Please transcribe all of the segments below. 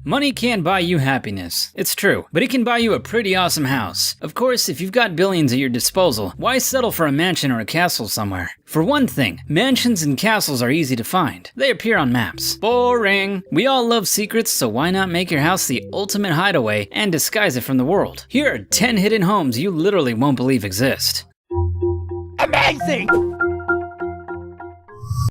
Money can't buy you happiness. It's true, but it can buy you a pretty awesome house. Of course, if you've got billions at your disposal, why settle for a mansion or a castle somewhere? For one thing, mansions and castles are easy to find. They appear on maps. Boring! We all love secrets, so why not make your house the ultimate hideaway and disguise it from the world? Here are 10 hidden homes you literally won't believe exist. Amazing!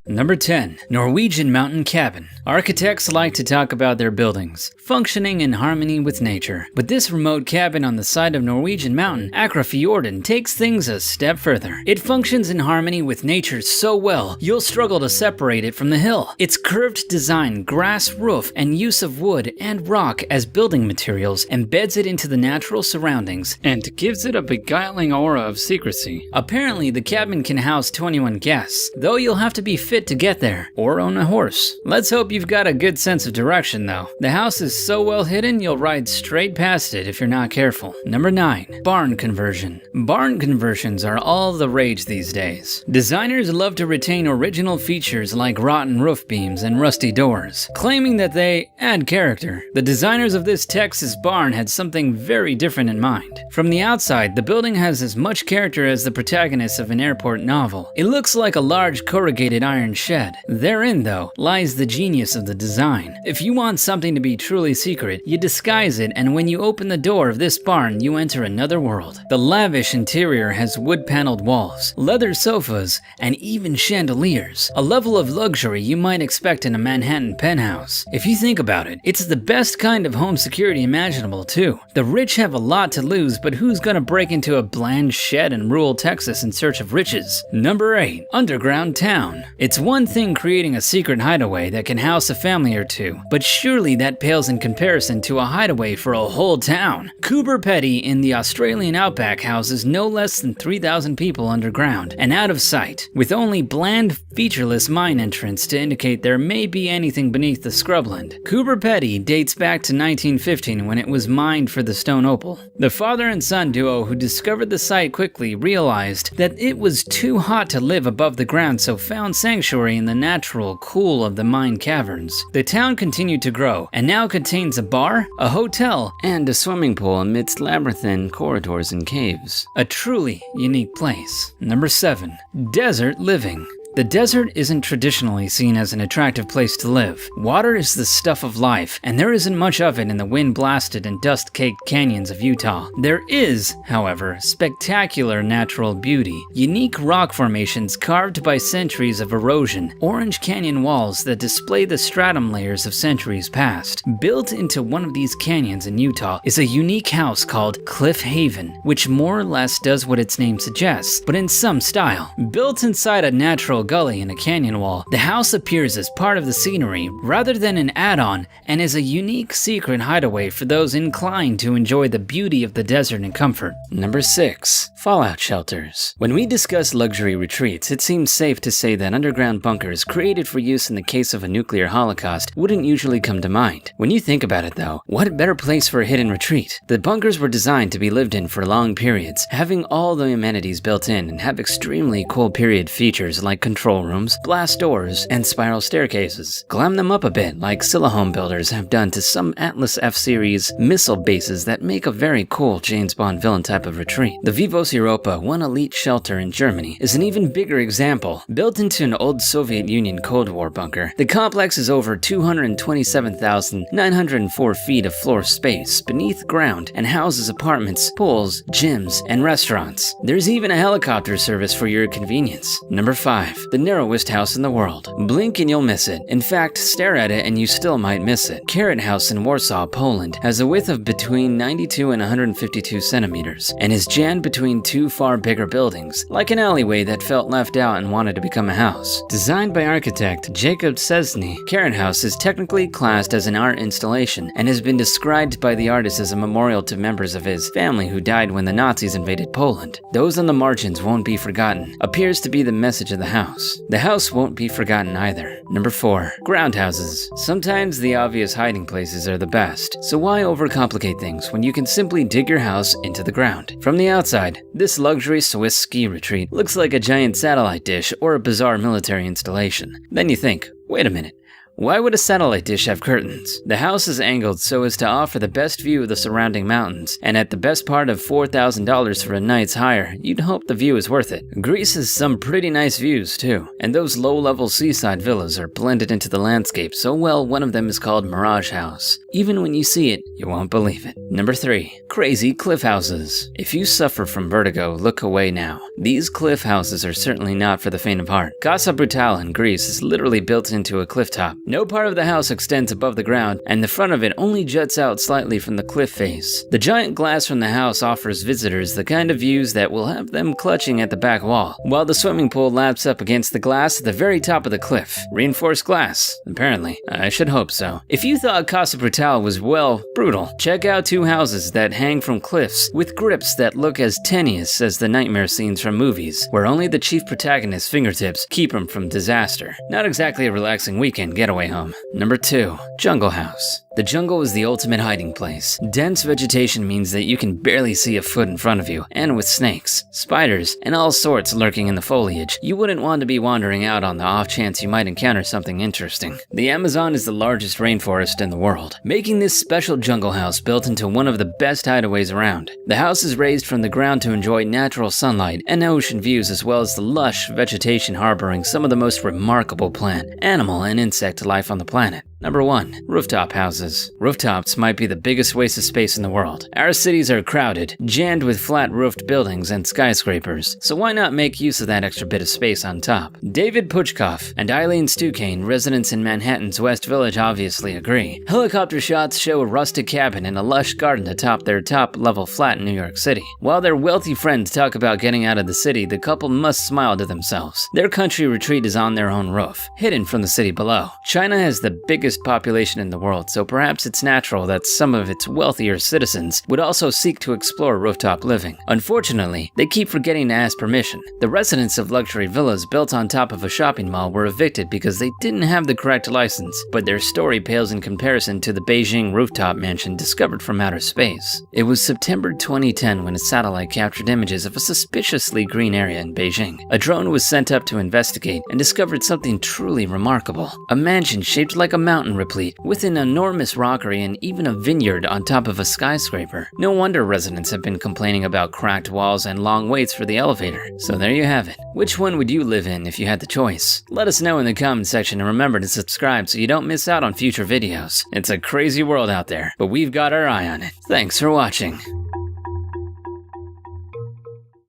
Number 10. Norwegian Mountain Cabin. Architects like to talk about their buildings functioning in harmony with nature, but this remote cabin on the side of Norwegian Mountain, Akrafjorden, takes things a step further. It functions in harmony with nature so well, you'll struggle to separate it from the hill. Its curved design, grass roof, and use of wood and rock as building materials embeds it into the natural surroundings and gives it a beguiling aura of secrecy. Apparently, the cabin can house 21 guests, though you'll have to be fit to get there, or own a horse. Let's hope you've got a good sense of direction though. The house is so well hidden you'll ride straight past it if you're not careful. Number 9. Barn conversion. Barn conversions are all the rage these days. Designers love to retain original features like rotten roof beams and rusty doors, claiming that they add character. The designers of this Texas barn had something very different in mind. From the outside, the building has as much character as the protagonist of an airport novel. It looks like a large corrugated iron shed. Therein, though, lies the genius of the design. If you want something to be truly secret, you disguise it, and when you open the door of this barn, you enter another world. The lavish interior has wood-paneled walls, leather sofas, and even chandeliers, a level of luxury you might expect in a Manhattan penthouse. If you think about it, it's the best kind of home security imaginable, too. The rich have a lot to lose, but who's gonna break into a bland shed in rural Texas in search of riches? Number 8. Underground Town. It's one thing creating a secret hideaway that can house a family or two, but surely that pales in comparison to a hideaway for a whole town. Coober Pedy in the Australian outback houses no less than 3,000 people underground and out of sight, with only bland, featureless mine entrance to indicate there may be anything beneath the scrubland. Coober Pedy dates back to 1915 when it was mined for the stone opal. The father and son duo who discovered the site quickly realized that it was too hot to live above the ground, so found sanctuary in the natural cool of the mine caverns. The town continued to grow and now contains a bar, a hotel, and a swimming pool amidst labyrinthine corridors and caves. A truly unique place. Number 7. Desert living. The desert isn't traditionally seen as an attractive place to live. Water is the stuff of life, and there isn't much of it in the wind-blasted and dust-caked canyons of Utah. There is, however, spectacular natural beauty. Unique rock formations carved by centuries of erosion, orange canyon walls that display the stratum layers of centuries past. Built into one of these canyons in Utah is a unique house called Cliff Haven, which more or less does what its name suggests, but in some style. Built inside a natural gully in a canyon wall, the house appears as part of the scenery rather than an add-on, and is a unique secret hideaway for those inclined to enjoy the beauty of the desert and comfort. Number 6. Fallout shelters. When we discuss luxury retreats, it seems safe to say that underground bunkers created for use in the case of a nuclear holocaust wouldn't usually come to mind. When you think about it though, what better place for a hidden retreat? The bunkers were designed to be lived in for long periods, having all the amenities built in, and have extremely cool period features like control rooms, blast doors, and spiral staircases. Glam them up a bit like Scylla home builders have done to some Atlas F-Series missile bases that make a very cool James Bond villain type of retreat. The Vivos Europa, one elite shelter in Germany, is an even bigger example. Built into an old Soviet Union Cold War bunker, the complex is over 227,904 feet of floor space beneath ground and houses apartments, pools, gyms, and restaurants. There's even a helicopter service for your convenience. Number 5. The narrowest house in the world. Blink and you'll miss it. In fact, stare at it and you still might miss it. Carrot House in Warsaw, Poland has a width of between 92 and 152 centimeters and is jammed between two far bigger buildings, like an alleyway that felt left out and wanted to become a house. Designed by architect Jacob Szczesny, Carrot House is technically classed as an art installation and has been described by the artist as a memorial to members of his family who died when the Nazis invaded Poland. Those on the margins won't be forgotten, appears to be the message of the house. The house won't be forgotten either. Number 4. Ground houses. Sometimes the obvious hiding places are the best, so why overcomplicate things when you can simply dig your house into the ground? From the outside, this luxury Swiss ski retreat looks like a giant satellite dish or a bizarre military installation. Then you think, wait a minute, Why would a satellite dish have curtains? The house is angled so as to offer the best view of the surrounding mountains, and at the best part of $4,000 for a night's hire, you'd hope the view is worth it. Greece has some pretty nice views too, and those low-level seaside villas are blended into the landscape so well one of them is called Mirage House. Even when you see it, you won't believe it. Number 3. Crazy cliff houses. If you suffer from vertigo, look away now. These cliff houses are certainly not for the faint of heart. Casa Brutale in Greece is literally built into a cliff top. No part of the house extends above the ground, and the front of it only juts out slightly from the cliff face. The giant glass from the house offers visitors the kind of views that will have them clutching at the back wall, while the swimming pool laps up against the glass at the very top of the cliff. Reinforced glass, apparently. I should hope so. If you thought Casa Brutale was, well, brutal, check out 2 houses that hang from cliffs with grips that look as tenuous as the nightmare scenes from movies, where only the chief protagonist's fingertips keep him from disaster. Not exactly a relaxing weekend getaway home. Number 2. Jungle House. The jungle is the ultimate hiding place. Dense vegetation means that you can barely see a foot in front of you, and with snakes, spiders, and all sorts lurking in the foliage, you wouldn't want to be wandering out on the off chance you might encounter something interesting. The Amazon is the largest rainforest in the world, making this special jungle house built into one of the best hideaways around. The house is raised from the ground to enjoy natural sunlight and ocean views, as well as the lush vegetation harboring some of the most remarkable plant, animal, and insect life on the planet. Number 1. Rooftop houses. Rooftops might be the biggest waste of space in the world. Our cities are crowded, jammed with flat-roofed buildings and skyscrapers, so why not make use of that extra bit of space on top? David Puchkoff and Eileen Stukane, residents in Manhattan's West Village, obviously agree. Helicopter shots show a rustic cabin and a lush garden atop their top-level flat in New York City. While their wealthy friends talk about getting out of the city, the couple must smile to themselves. Their country retreat is on their own roof, hidden from the city below. China has the biggest population in the world, so perhaps it's natural that some of its wealthier citizens would also seek to explore rooftop living. Unfortunately, they keep forgetting to ask permission. The residents of luxury villas built on top of a shopping mall were evicted because they didn't have the correct license, but their story pales in comparison to the Beijing rooftop mansion discovered from outer space. It was September 2010 when a satellite captured images of a suspiciously green area in Beijing. A drone was sent up to investigate and discovered something truly remarkable. A mansion shaped like a mountain replete, with an enormous rockery and even a vineyard on top of a skyscraper. No wonder residents have been complaining about cracked walls and long waits for the elevator. So there you have it. Which one would you live in if you had the choice? Let us know in the comment section, and remember to subscribe so you don't miss out on future videos. It's a crazy world out there, but we've got our eye on it. Thanks for watching.